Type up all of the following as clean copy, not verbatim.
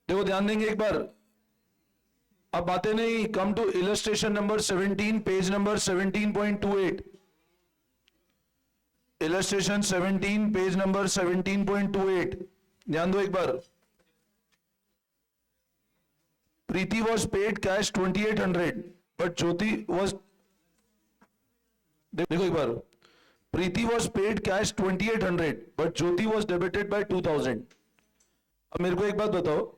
देखो ध्यान देंगे एक बार, अब बातें नहीं। Come to illustration number 17, page number 17.28। Illustration 17, page number 17.28। ध्यान दो एक बार। Preeti was paid cash 2800 but Jyoti was, देखो एक बार, Preeti was paid cash 2800 but Jyoti was debited by 2000। अब मेरे को एक बात बताओ,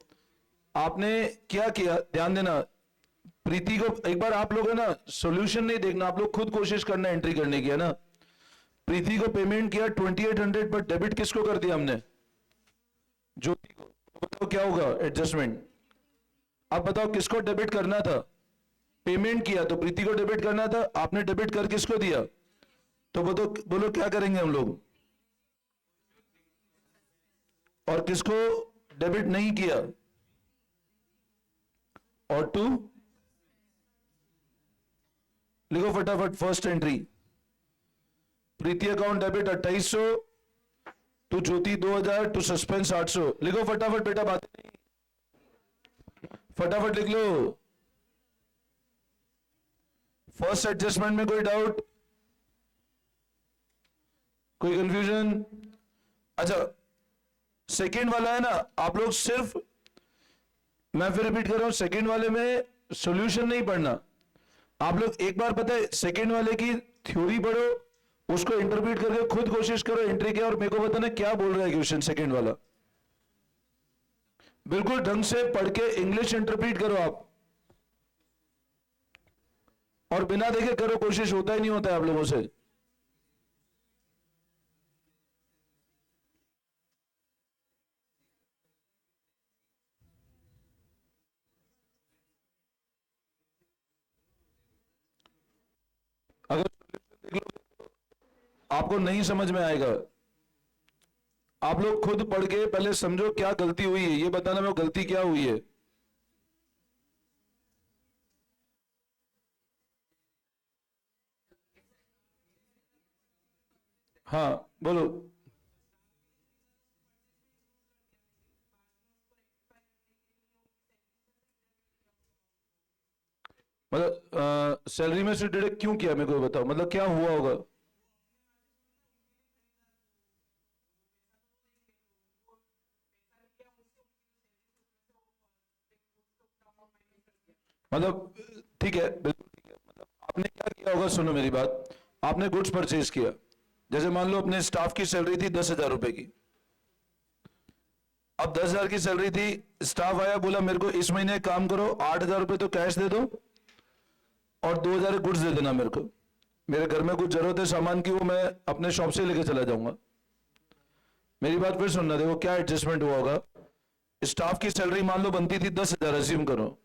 आपने क्या किया? ध्यान देना, प्रीति को एक बार आप लोग है ना सॉल्यूशन नहीं देखना, आप लोग खुद कोशिश करना एंट्री करने की, है ना। प्रीति को पेमेंट किया 2800 बट डेबिट किसको कर दिया हमने? ज्योति को। बताओ क्या होगा एडजस्टमेंट? आप बताओ किसको डेबिट करना था? पेमेंट किया तो प्रीति को डेबिट करना था, आपने डेबिट कर किसको दिया? तो बोलो क्या करेंगे हम लोग? और किसको डेबिट नहीं किया? और टू लिखो फटाफट। First entry, Preeti account debit 2800, to Jyoti 2000, to suspense 800। लिखो फटाफट बेटा, बात नहीं, फटाफट लिख लो। फर्स्ट एडजस्टमेंट में कोई डाउट, कोई कंफ्यूजन? अच्छा, सेकेंड वाला है ना, आप लोग सिर्फ, मैं फिर रिपीट कर रहा हूं, सेकेंड वाले में सॉल्यूशन नहीं पढ़ना। आप लोग एक बार पता है सेकेंड वाले की थ्योरी पढ़ो, उसको इंटरप्रेट करके खुद कोशिश करो एंट्री के, और मेरे को बताना क्या बोल रहा है क्वेश्चन सेकेंड वाला। बिल्कुल ढंग से पढ़ के इंग्लिश इंटरप्रेट करो आप, और बिना देखे करो कोशिश, होता ही नहीं होता है आप लोगों से। अगर देख लो आपको नहीं समझ में आएगा। आप लोग खुद पढ़ के पहले समझो क्या गलती हुई है, ये बताना मेरे को गलती क्या हुई है। हाँ बोलो। मतलब सैलरी में से डिडक्ट क्यों किया, मेरे को बताओ, मतलब क्या हुआ होगा? मतलब ठीक है, बिल्कुल ठीक है। मतलब आपने क्या किया होगा, सुनो मेरी बात, आपने गुड्स परचेज किया, जैसे मान लो अपने स्टाफ की सैलरी थी 10,000 रुपए की। अब 10,000 की सैलरी थी, स्टाफ आया बोला मेरे को इस महीने काम करो, 8,000 रुपए तो कैश दे दो और 2,000 गुड्स दे देना मेरे को, मेरे घर में कुछ जरूरत है सामान की, वो मैं अपने शॉप से लेके चला जाऊंगा। मेरी बात फिर सुनना, देखो क्या एडजस्टमेंट हुआ होगा। स्टाफ की सैलरी मान लो बनती थी 10,000, अज्यूम करो।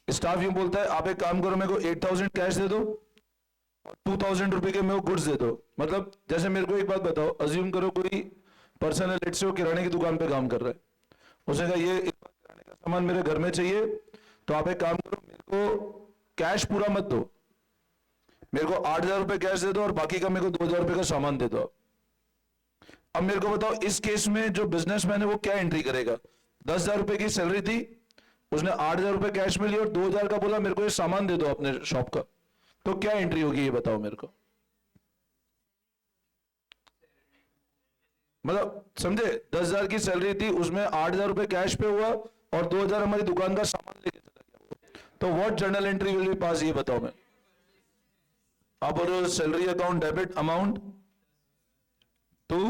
स्टाफ यूं बोलता है आप एक काम करो, मेरे को 8,000 कैश दे दो और 2,000 रुपए के मेरे को गुड्स दे दो। मतलब जैसे मेरे को एक बात बताओ, अज्यूम करो कोई पर्सन है, लेट से वो किराने की दुकान पे काम कर रहा है, उसने कहा ये किराने का सामान मेरे घर में चाहिए, तो आप एक काम करो, मेरे को कैश पूरा मत दो, मेरे को 8,000 रुपए कैश दे दो और बाकी का मेरे को 2,000 रुपए का सामान दे दो। अब मेरे को बताओ इस केस में जो बिजनेसमैन है वो क्या एंट्री करेगा? 10,000 रुपए की सैलरी थी, उसने 8,000 रुपए कैश में लिया और 2,000 का बोला मेरे को ये सामान दे दो अपने शॉप का, तो क्या एंट्री होगी ये बताओ मेरे को? मतलब समझे, 10,000 की सैलरी थी, उसमें 8,000 रुपए कैश पे हुआ और 2,000 हमारी दुकान का सामान लेके चला गया, तो what journal entry will be pass, ये बताओ मैं। आप बोलो salary account debit amount to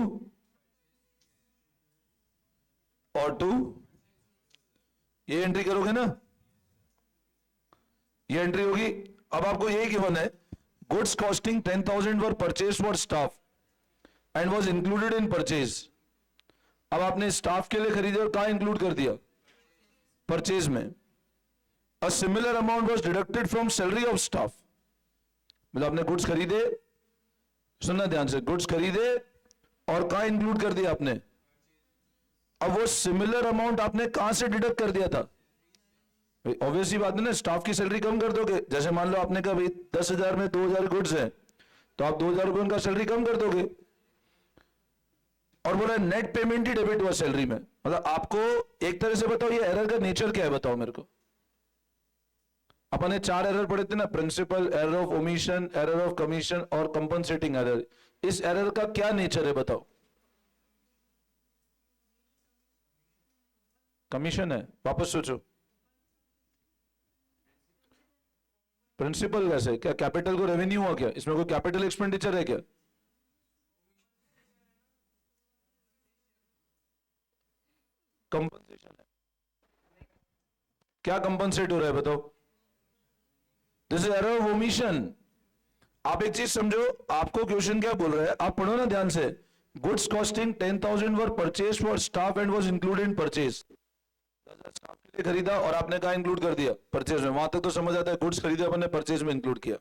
और टू, ये एंट्री करोगे ना, ये एंट्री होगी। अब आपको यही गिवन है, goods costing 10,000 were purchase for staff and was included in purchase. अब आपने स्टाफ के लिए खरीदे और कहां इंक्लूड कर दिया? परचेज में। अ similar amount was deducted from salary of staff. मतलब आपने गुड्स खरीदे, सुनना ध्यान से, गुड्स खरीदे और कहां इंक्लूड कर दिया आपने? अब वो सिमिलर अमाउंट आपने कहां से डिडक्ट कर दिया था? ऑब्वियसली बात है ना, स्टाफ की सैलरी कम कर दोगे। जैसे मान लो आपने कहा भाई 10,000 में 2,000 गुड्स है, तो आप 2,000 रुपए उनका सैलरी कम कर दोगे, और बोला नेट पेमेंट ही डेबिट हुआ सैलरी में, मतलब आपको एक तरह से बताओ, ये एरर का नेचर क्या है बताओ मेरे को। अपन ने 4 एरर पढ़े थे ना, principle error of omission, error of commission और कंपनसेटिंग एरर। इस एरर का क्या नेचर है बताओ। कमीशन है, वापस सोचो। प्रिंसिपल कैसे, क्या कैपिटल को रेवेन्यू हुआ क्या, इसमें कोई कैपिटल एक्सपेंडिचर है क्या? कंपनसेशन है, क्या कंपनसेट हो रहा है बताओ। This is error of omission. आप एक चीज समझो, आपको क्वेश्चन क्या बोल रहा है, आप पढ़ो ना ध्यान से। Goods costing 10,000 were purchase for staff and was included in purchase. Staff के लिए खरीदा और आपने कहा इंक्लूड कर दिया परचेज में, वहां तक तो समझ आता है। गुड्स खरीदे अपन ने, परचेज में इंक्लूड किया।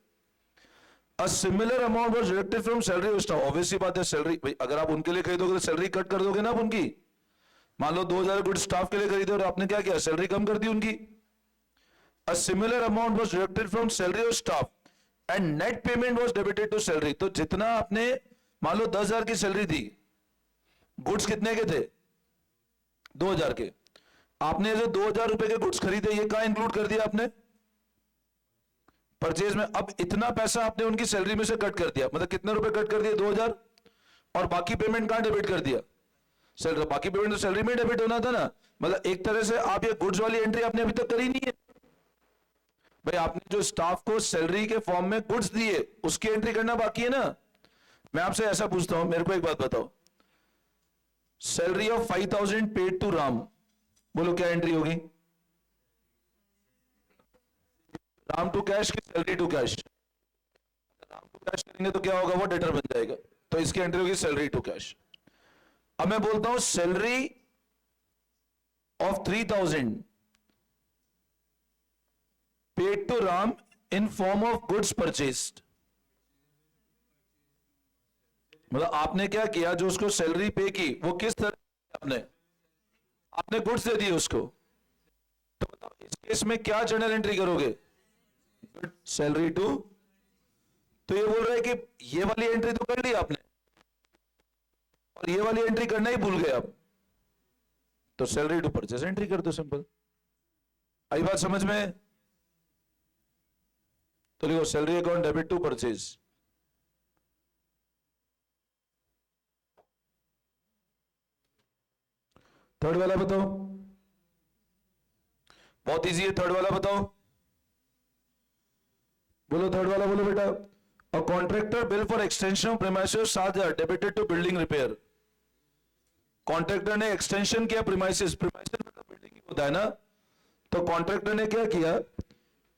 अ similar amount was deducted from salary of staff. Obviously बात है, सैलरी भाई अगर आप उनके लिए खरीदोगे तो सैलरी कट कर दोगे ना आप उनकी। मान लो 2,000 गुड्स स्टाफ के लिए खरीदे और आपने क्या किया, सैलरी कम कर दी उनकी। A similar amount was deducted from salary of staff and net payment was debited to salary. तो जितना आपने मान लो 10,000 की सैलरी दी, गुड्स कितने के थे, 2,000 के। आपने जो 2,000 रुपए के गुड्स खरीदे, ये कहां इंक्लूड कर दिया आपने, परचेज में। अब इतना पैसा आपने उनकी सैलरी में से कट कर दिया, मतलब कितने रुपए कट कर दिए, 2,000। और बाकी पेमेंट कहां डेबिट कर दिया, सैलरी। बाकी पेमेंट तो सैलरी में डेबिट होना था ना। मतलब एक तरह से आप ये गुड्स वाली एंट्री आपने अभी तक करी नहीं है भाई। आपने जो स्टाफ को सैलरी के फॉर्म में गुड्स दिए, उसकी एंट्री करना बाकी है ना। मैं आपसे ऐसा पूछता हूं, मेरे को एक बात बताओ, salary of 5,000 paid to Ram, बोलो क्या एंट्री होगी। राम टू कैश की salary to cash. Ram to cash करेंगे तो क्या होगा, वो डेटर बन जाएगा, तो इसकी एंट्री होगी सैलरी टू कैश। अब मैं बोलता हूं salary of 3,000 paid to Ram in form of goods purchased. मतलब आपने क्या किया, जो उसको सैलरी पे की वो किस तरह आपने गुड्स दे दिए उसको। तो बताओ इस केस में क्या जर्नल एंट्री करोगे, सैलरी टू। तो ये बोल रहा है कि ये वाली एंट्री तो कर ली आपने और ये वाली एंट्री करना ही भूल गए आप, तो सैलरी टू परचेज एंट्री कर दो, सिंपल। आई बात समझ में। तो लिखो salary account debit to purchase. Third वाला बताओ, बहुत इजी है। थर्ड वाला बताओ, बोलो थर्ड वाला बोलो बेटा। A contractor bill for extension of premises 7,000 debited to building repair. Contractor ने एक्सटेंशन किया प्रीमाइसेस, प्रीमाइसेस मतलब बिल्डिंग होता है ना। तो कॉन्ट्रैक्टर ने क्या किया,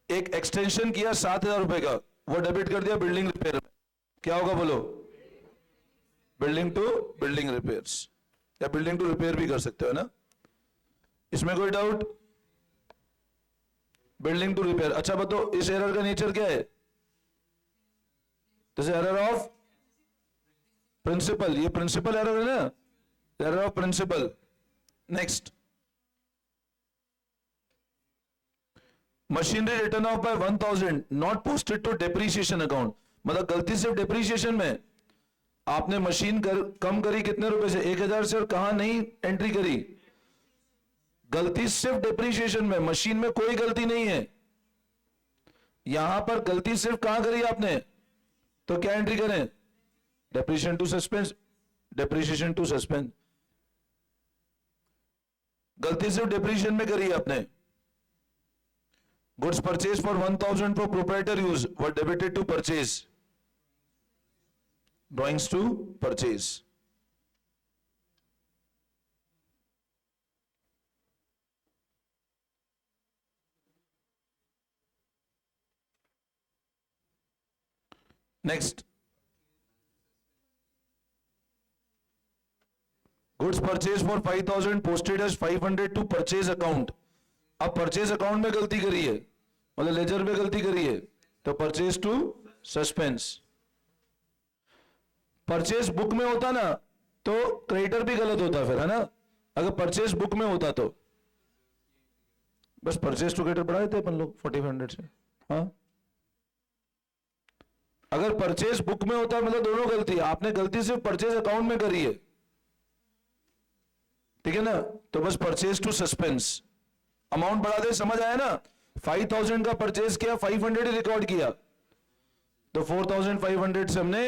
एक एक्सटेंशन किया 7,000 रुपए का, वो डेबिट कर दिया बिल्डिंग रिपेयर में। क्या होगा बोलो, बिल्डिंग टू बिल्डिंग रिपेयर्स, या बिल्डिंग टू रिपेयर भी कर सकते हो ना, इसमें कोई डाउट। Building to repair. अच्छा बताओ इस एरर का नेचर क्या है, दिस एरर ऑफ प्रिंसिपल। ये प्रिंसिपल एरर है ना, error of principle. Next, machinery return of by 1,000 not posted to depreciation account. मतलब गलती से डेप्रीशिएशन में आपने मशीन कम करी कितने रुपए से, 1,000 से, और कहां नहीं एंट्री करी, गलती सिर्फ डेप्रीशिएशन में, मशीन में कोई गलती नहीं है। यहां पर गलती सिर्फ कहां करी आपने, तो क्या एंट्री करें, depreciation to suspense, depreciation to suspense. गलती सिर्फ डेप्रीशिएशन में करी आपने। Goods purchase for 1,000 for proprietor use were debited to purchase, drawings to purchase. Next, goods purchase for 5,000 posted as 500 to purchase account. अब परचेज अकाउंट में गलती करी है, मतलब लेजर में गलती करी है, तो purchase to suspense. Purchase book में होता ना तो क्रेडिटर भी गलत होता फिर, है ना। अगर परचेज बुक में होता तो बस परचेज टू क्रेडिटर बढ़ा देते अपन लोग 4,500 से। हाँ, अगर परचेज बुक में होता मतलब दोनों गलती, आपने गलती सिर्फ परचेज अकाउंट में करी है, ठीक है ना, तो बस परचेज टू सस्पेंस, अमाउंट बढ़ा दे, समझ आया ना, 5000 का परचेज किया, 500 ही रिकॉर्ड किया, तो 4500 से हमने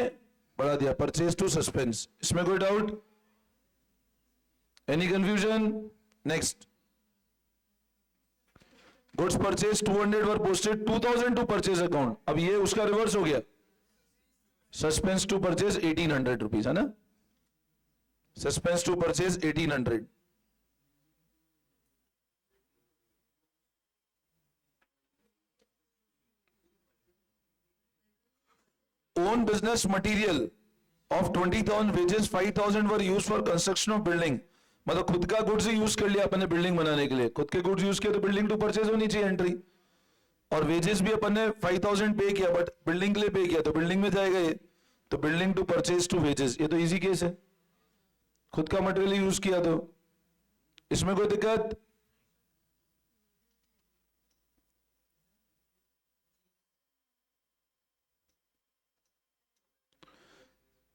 बढ़ा दिया, परचेज टू सस्पेंस। इसमें कोई doubt, any confusion? Next, goods purchase 200 were posted 2000 to purchase account, अब ये उसका रिवर्स हो गया, सस्पेंस टू परचेज 1800 रुपीज, है ना, suspense to purchase 1800। Own business material of 20,000 wages 5,000 were use for construction of building, मतलब खुद का गुड्स यूज कर लिया अपन ने बिल्डिंग बनाने के लिए, खुद के गुड्स यूज किया तो बिल्डिंग टू परचेज होनी चाहिए एंट्री, और वेजेस भी अपन ने 5,000 पे किया बट बिल्डिंग के लिए पे किया तो बिल्डिंग में जाएगा ये, तो building to purchase to wages, ये तो इजी केस है, खुद का मटेरियल यूज किया तो इसमें कोई दिक्कत?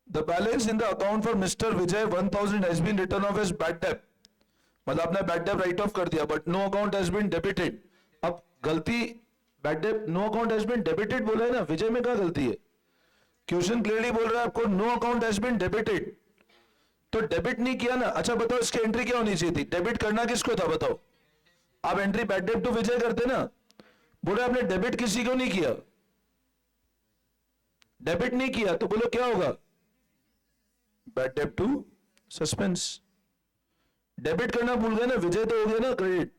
The balance in the account for Mr. Vijay 1000 has been written off as bad debt, मतलब आपने बैड डेट राइट ऑफ कर दिया but no account has been debited. अब गलती, bad debt no account has been debited बोला है ना, विजय में क्या गलती है? क्वेश्चन क्लियरली बोल रहा है आपको no account has been debited, तो डेबिट नहीं किया ना। अच्छा बताओ इसकी एंट्री क्या होनी चाहिए थी, डेबिट करना किसको था बताओ? आप एंट्री बैड डेट टू विजय करते ना, बोले आपने डेबिट किसी को नहीं किया, डेबिट नहीं किया तो बोलो क्या होगा, bad debt to suspense. Debit करना भूल गए ना, विजय तो हो गया ना क्रेडिट।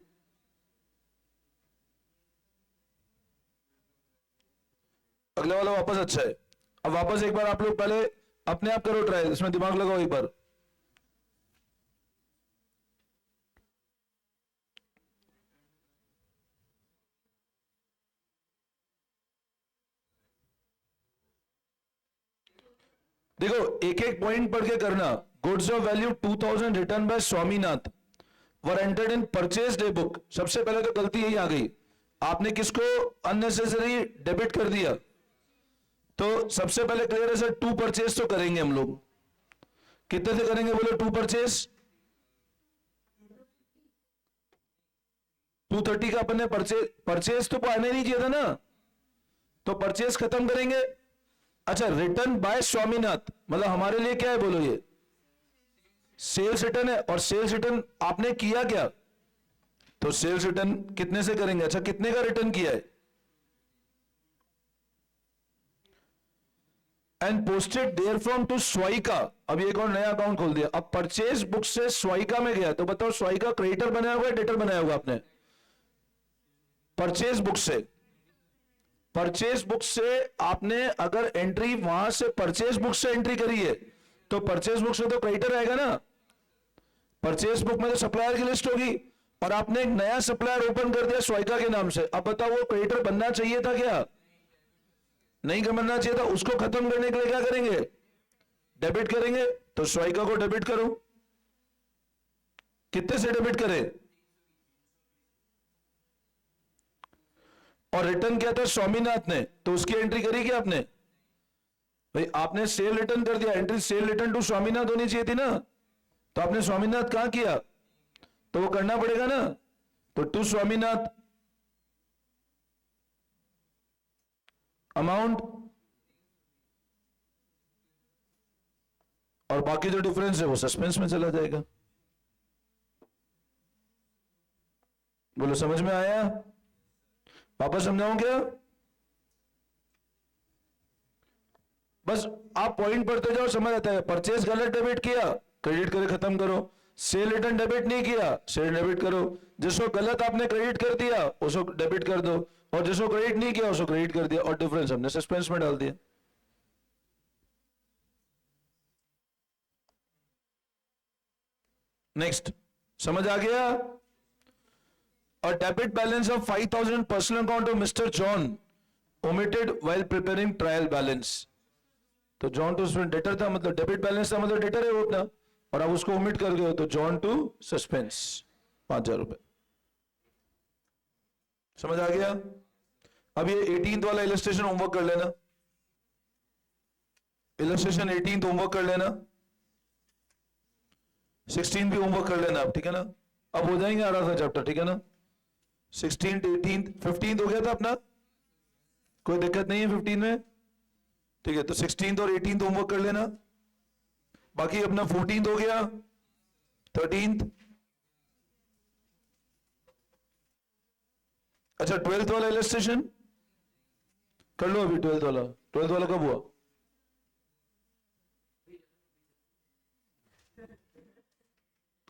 अगले वाला वापस अच्छा है, अब वापस एक बार आप लोग पहले अपने आप करो ट्राई, इसमें दिमाग लगाओ एक बार। देखो एक एक पॉइंट पढ़ के करना। Goods of value 2000 return by Swaminath were entered in purchase day book, सबसे पहले तो गलती यही आ गई, आपने किसको अननेसेसरी डेबिट कर दिया, तो सबसे पहले क्लियर है सर, टू परचेज तो करेंगे हम लोग, कितने से करेंगे बोलो, टू परचेज 230 का अपन ने परचेज तो आने नहीं चाहिए था ना, तो परचेज खत्म करेंगे। अच्छा रिटर्न बाय स्वामीनाथ मतलब हमारे लिए क्या है बोलो, ये सेल्स रिटर्न है, और सेल्स रिटर्न आपने किया क्या, तो सेल्स रिटर्न कितने से करेंगे, अच्छा कितने का रिटर्न किया है, and posted there from to स्वाइका, अब एक और नया अकाउंट खोल दिया, अब परचेज बुक से स्वाइका में गया, तो बताओ स्वाइका क्रेडिटर बनाया हुआ है डेटर बनाया हुआ आपने, परचेज बुक से, परचेज बुक से आपने अगर एंट्री वहां से परचेज बुक से एंट्री करी है तो परचेज बुक से तो क्रेडिटर आएगा ना, परचेज बुक में तो सप्लायर की लिस्ट होगी, और आपने एक नया सप्लायर ओपन कर दिया स्वाइका के नाम से, अब बताओ वो क्रेडिटर बनना चाहिए था क्या, नहीं बनना चाहिए था, उसको खत्म करने के लिए क्या करेंगे, डेबिट करेंगे, तो स्वाइका को डेबिट करो, कितने से डेबिट करें, और रिटर्न क्या था स्वामीनाथ ने, तो उसकी एंट्री करी क्या आपने, भाई आपने सेल रिटर्न कर दिया, entry sale return to Swaminath होनी चाहिए थी ना, तो आपने स्वामीनाथ कहां किया, तो वो करना पड़ेगा ना, तो टू स्वामीनाथ अमाउंट, और बाकी जो डिफरेंस है वो सस्पेंस में चला जाएगा। बोलो समझ में आया, वापस समझाऊं क्या, बस आप पॉइंट पढ़ते जाओ समझ आता है, परचेज गलत डेबिट किया क्रेडिट करे खत्म करो, सेल रिटर्न डेबिट नहीं किया सेल डेबिट करो, जिसको गलत आपने क्रेडिट कर दिया उसको डेबिट कर दो, और जिसको क्रेडिट नहीं किया उसको क्रेडिट कर दिया, और डिफरेंस हमने सस्पेंस में डाल दिया। नेक्स्ट, समझ आ गया, और debit balance of 5000 personal account of mister John omitted while preparing trial balance, तो जॉन टू उसमें डेटर था, मतलब डेबिट बैलेंस था, मतलब डेटर है वो अपना, और आप उसको ओमिट कर गए हो तो जॉन टू सस्पेंस 5000 रुपए। समझ आ गया, अब ये 18th वाला इलस्ट्रेशन होमवर्क कर लेना, इलस्ट्रेशन 18th होमवर्क कर लेना, 16 भी होमवर्क कर लेना आप, ठीक है ना। अब हो जाएंगे 18 चैप्टर, ठीक है ना। 16, 18, 15 हो गया था अपना, कोई दिक्कत नहीं है 15 में, ठीक है। तो 16 और 18 होमवर्क कर लेना, बाकी अपना 14 हो गया, 13। अच्छा 12th वाला इलस्ट्रेशन कर लो अभी। 12th वाला कब हुआ?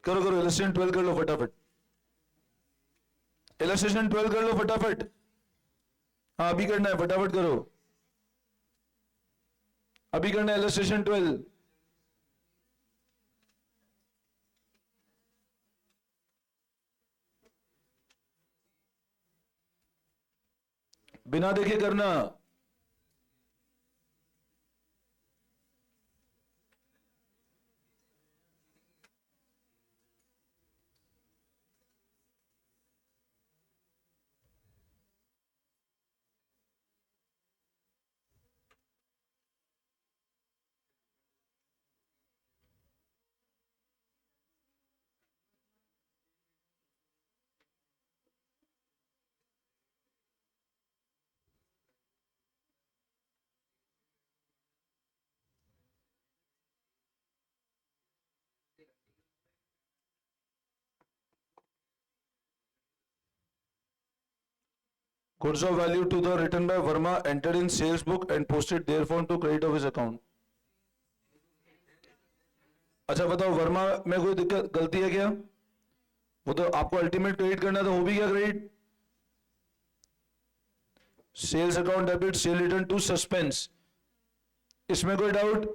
करो करो, इलस्ट्रेशन 12 कर लो फटाफट, इलस्ट्रेशन 12 कर लो फटाफट। हाँ अभी करना है, फटाफट करो, अभी करना है इलस्ट्रेशन 12। बिना देखे करना। Goods of value to the written by Verma entered in sales book and posted therefore to credit of his account. अच्छा बताओ वर्मा में कोई दिक्कत गलती है क्या? वो तो आपको अल्टीमेट क्रेडिट करना, तो हो भी गया credit. Sales account debit, sale return to suspense, इसमें कोई डाउट?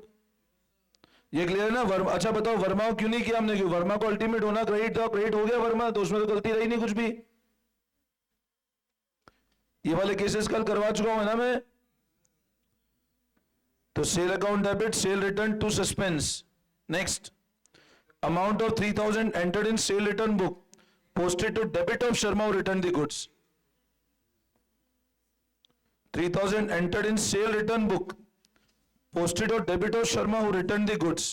ये क्लियर ना वर्मा? अच्छा बताओ वर्मा को क्यों नहीं किया हमने? क्यों? वर्मा को अल्टीमेट होना क्रेडिट था, क्रेडिट हो गया वर्मा, तो उसमें तो गलती रही नहीं कुछ भी। ये वाले केसेस कल करवा चुका हूं ना मैं। तो sale account debit, sale return to suspense. Next, amount of 3000 entered in sale return book posted to debit of Sharma who returned the goods. 3000 entered in sale return book posted to debit of Sharma who returned the goods.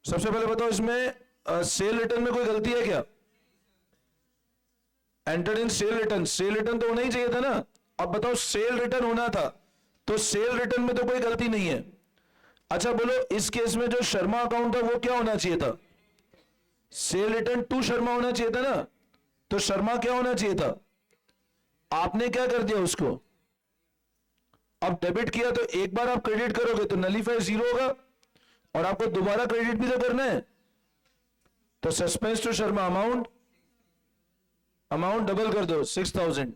सबसे पहले बताओ इसमें cell return में कोई गलती है क्या? Entered in cell return, cell return तो होना ही चाहिए था ना। अब बताओ सेल रिटर्न होना था, तो सेल रिटर्न में तो कोई गलती नहीं है। अच्छा बोलो इस केस में जो शर्मा अकाउंट था वो क्या होना चाहिए था? सेल रिटर्न टू शर्मा होना चाहिए था ना। तो शर्मा क्या होना चाहिए था? आपने क्या कर दिया उसको? अब डेबिट किया, तो एक बार आप क्रेडिट करोगे तो नलीफाई 0 होगा, और आपको दोबारा क्रेडिट भी तो करना है। तो suspense to Sharma amount, amount double कर दो 6000।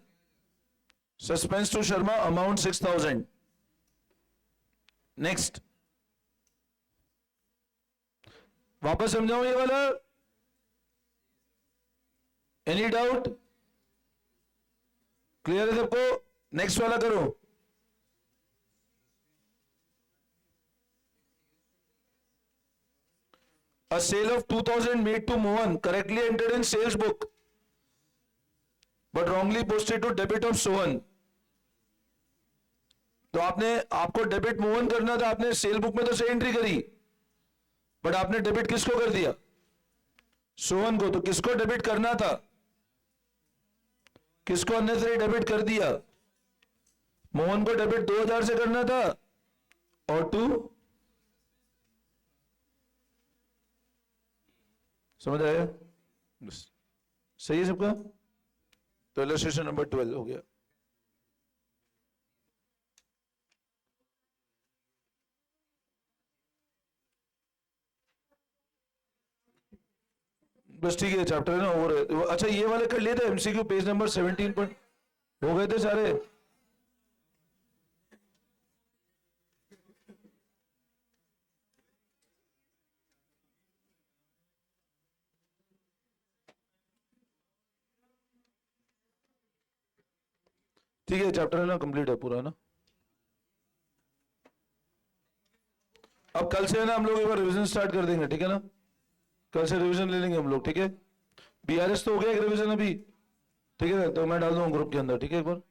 Suspense to Sharma amount 6000। Next, वापस समझाऊं ये वाला? Any doubt? क्लियर है सबको? नेक्स्ट वाला करो। A sale of 2000 made to Mohan correctly entered in sales book but wrongly posted to debit of Sohan. तो आपको डेबिट मोहन करना था, आपने सेल बुक में तो सही एंट्री करी, बट आपने डेबिट किसको कर दिया? सोहन को। तो किसको डेबिट करना था? किसको अननेसेसरी डेबिट कर दिया? मोहन को डेबिट 2000 से करना था, और टू, समझ आया? सही है सबका? तो इलस्ट्रेशन नंबर 12 हो गया। बस ठीक है, चैप्टर है ना ओवर। अच्छा ये वाले कर लिए थे एमसीक्यू, पेज नंबर 17 पर हो गए थे सारे। ठीक है, चैप्टर है ना कंप्लीट है पूरा ना। अब कल से है ना हम लोग एक बार रिवीजन स्टार्ट कर देंगे, ठीक है ना। कल से रिवीजन ले लेंगे हम लोग, ठीक है। बीआरएस तो हो गया एक रिवीजन अभी, ठीक है। तो मैं डाल दूंगा ग्रुप के अंदर, ठीक है एक बार।